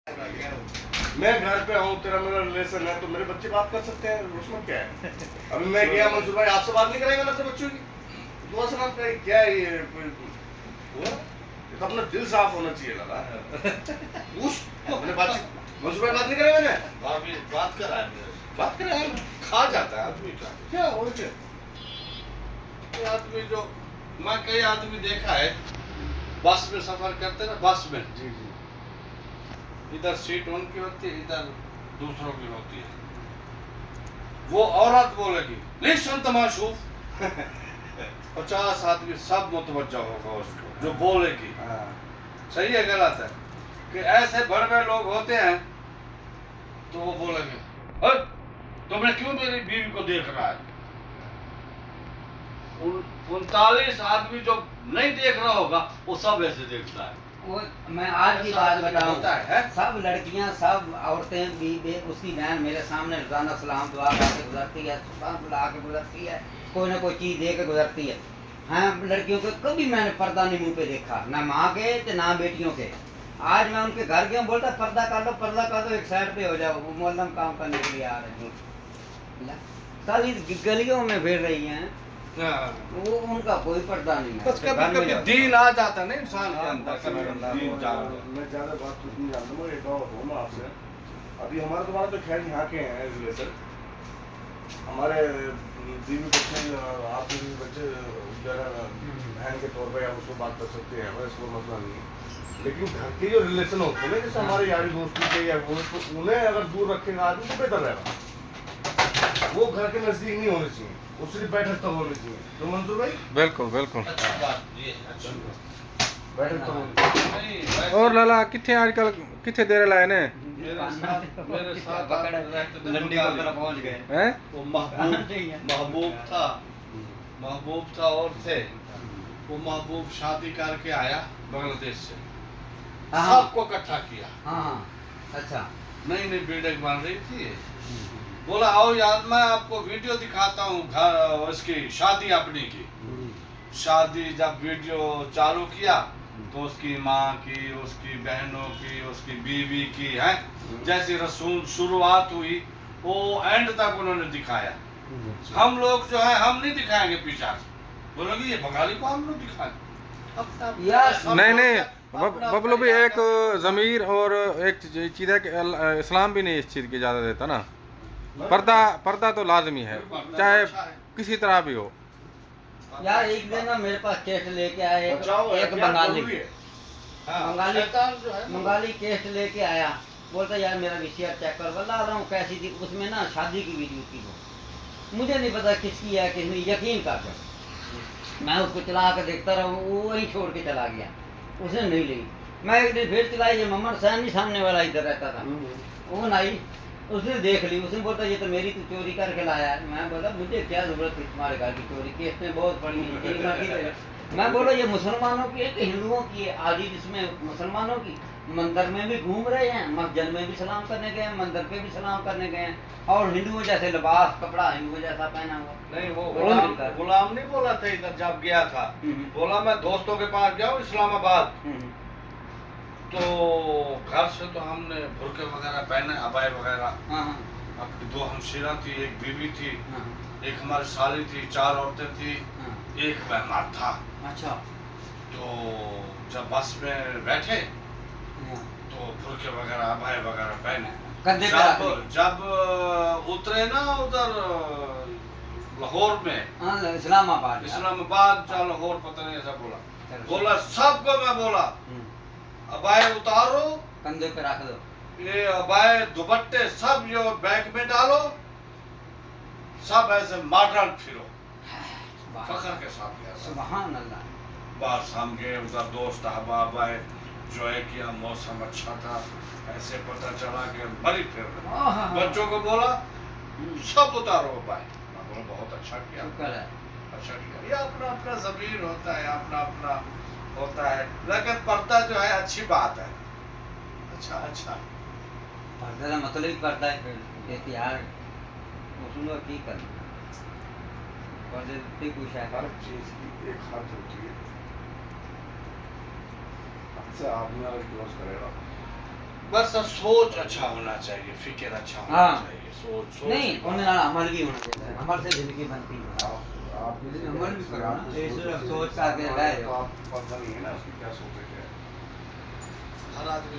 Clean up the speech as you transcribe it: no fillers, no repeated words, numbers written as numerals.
मैं घर पे हूँ, तेरा मेरा रिलेशन है, तो मेरे बच्चे बात कर सकते हैं, उसमें क्या है। अभी मैं गया मंसूर भाई, आपसे बात नहीं करेंगे ना अपने बच्चों की, दुआ सलाम करें, क्या है ये कोई हुआ? ये तो अपना दिल साफ होना चाहिए लाला। उस अपने बातचीत मंसूर भाई बात नहीं करेंगे ना, बात करा है मेरे से। बात करें, खा जाता है आदमी का। क्या और क्या। ये आदमी जो मैं कई आदमी देखा है बस में सफर करते ना, बस में जी जी इधर सीट उनकी होती है, इधर दूसरों की होती है। वो औरत बोलेगी लिसन तमाशूफ 50 आदमी सब मुतवज्जा होगा उसको जो बोलेगी। हाँ। सही है गलत है कि ऐसे बड़े लोग होते हैं तो वो बोलेंगे "अरे, तुमने क्यों मेरी बीवी को देख रहा है। 39 आदमी जो नहीं देख रहा होगा वो सब ऐसे देखता है। वो मैं आज की बात बताऊं, होता है सब लड़कियां सब औरतें भी उसकी बहन मेरे सामने रोजाना सलाम दुआ करके गुजरती है, सुबह बुला के गुजरती है, कोई ना कोई चीज दे के गुजरती है। हाँ, लड़कियों को कभी मैंने पर्दा नहीं मुंह पे देखा, ना माँ के ना बेटियों के। आज मैं उनके घर गया, बोलता पर्दा कर दो एक साइड पे हो जाओ, वो मोहल्लम काम करने के लिए आ रहे हैं। सारी गलियों में फिर रही हैं, वो उनका कोई पर्दा नहीं है। बस कभी कभी दीन आ जाता है ना इंसान के अंदर। मैं ज़्यादा बात कुछ नहीं जानता, मैं एक और हूँ ना आपसे। अभी हमारा तुम्हारा तो खैर यहाँ के हैं रिलेशन, हमारे बीवी बच्चे, आपके बीवी बच्चे जो है बहन के तौर पर या उसको बात कर सकते हैं, हमें इसको मसला नहीं है। लेकिन घर के जो रिलेशन होते हैं ना, जैसे हमारे यारी दोस्ती के या वो, तो उन्हें अगर दूर रखेगा आदमी तो बेहतर रहेगा। वो घर के नज़दीक नहीं होने चाहिए, वो सिर्फ बैठक तक होनी चाहिए। तो मंसूर भाई बिल्कुल बिल्कुल। अच्छी बात ये है, अच्छी बैठक तक होनी चाहिए। नहीं, और लाला किथे आजकल किथे देर लाए ने मेरे साथ लंडी को तरफ पहुंच गए हैं। वो महबूब था और थे वो महबूब शादी करके आया बांग्लादेश से, हाँ। सबको इकट्ठा किया। हाँ अच्छा नई नई बिल्डिंग बन रही थी, बोला आओ यार मैं आपको वीडियो दिखाता हूँ घर उसकी शादी अपनी की। शादी जब वीडियो चालू किया तो उसकी माँ की, उसकी बहनों की, उसकी बीवी की है, जैसी रसूल शुरुआत हुई वो एंड तक उन्होंने दिखाया। हम लोग जो है हम नहीं दिखाएंगे पीछा से, बोलोगे ये बंगाली को हम लोग दिखाएंगे। यस। नहीं नहीं बबलू भी एक ज़मीर और एक चीज़ है कि इस्लाम भी नहीं इस चीज़ की इजाज़त देता ना। पर्दा तो लाजमी है चाहे किसी तरह भी हो। यार एक दिन ना मेरे पास केस्ट लेके आए बचाओ, एक क्या बंगाली जरूरी है? बंगाली शैतान जो है ना, बंगाली केस्ट लेके आया, बोलता यार मेरा वीसीआर चेक कर, बता रहा हूँ कैसी थी, उसमें ना शादी की वीडियो थी वो, मुझे नहीं पता किसकी है किसने, यकीन कर कर मैं उसको चला कर देखता रहा, वो वहीं छोड़ के चला गया, उसने नहीं ली। मैं एक दिन फिर चलाई, ये मोहम्मद सैनी सामने वाला इधर रहता था, वो आई, उसने देख ली, उसने बोलता ये तो मेरी तो चोरी करके लाया है। मैं बोला मुझे क्या जरूरत थी तुम्हारे घर की चोरी की, इसमें बहुत बड़ी है। मैं बोला ये मुसलमानों की है कि हिंदुओं की है, आज इसमें मुसलमानों की, मंदिर में भी घूम रहे हैं, मस्जिद में भी सलाम करने गए हैं, मंदिर पे भी सलाम करने गए हैं, और हिंदुओं जैसे लिबास कपड़ा हिंदुओं जैसा पहना हुआ। नहीं वो गुलाम नहीं बोला था इधर जब गया था, बोला मैं दोस्तों के पास गया हूँ इस्लामाबाद, तो घर से तो हमने बुरके वगैरह पहने, अबाए वगैरह। अपनी 2 हमशीरा थी, एक बीवी थी, एक हमारी साली थी, 4 औरतें थी, एक मेहमान था। अच्छा तो जब बस में बैठे तो बुरके वगैरह अबाए वगैरह पहने। कंधे पे रख ली। जब उतरे ना उधर लाहौर में, इस्लामाबाद इस्लामाबाद या लाहौर पता नहीं ऐसा बोला सबको मैं बोला अबाए उतारो, कंधे पे रख दो, ये अबाए दुपट्टे सब जो बैग में डालो, सब ऐसे मॉडर्न फिरो, फखर के साथ गया। सुभान अल्लाह। बाहर शाम गए, उधर दोस्त अहबाब आए, एंजॉय किया, मौसम अच्छा था, ऐसे पता चला कि बड़ी फिर बच्चों को बोला सब उतारो अबाए, मैं बोला बहुत अच्छा किया, शुक्र है। अच्छा किया। ये अपना अपना ज़मीर होता है, अपना अपना होता है, लेकिन पर्दा जो है अच्छी बात है। अच्छा अच्छा पर्दा का मतलब ही पर्दा है, फिर यार उसमें की करना पर्दे पे कुछ है। हर चीज की एक हद होती है, अच्छा आपने क्लोज करेगा बस सोच अच्छा होना चाहिए, फिक्र अच्छा होना हाँ। चाहिए, सोच नहीं की उन्हें बात। अमल भी होना चाहिए, अमल से जिंदगी बनती है। आप अमल भी करो ना, आपकी ये सिर्फ से- सोच का आगे तो रह जाओ। आप पता नहीं है ना उसकी क्या सोच है क्या है। हर आदमी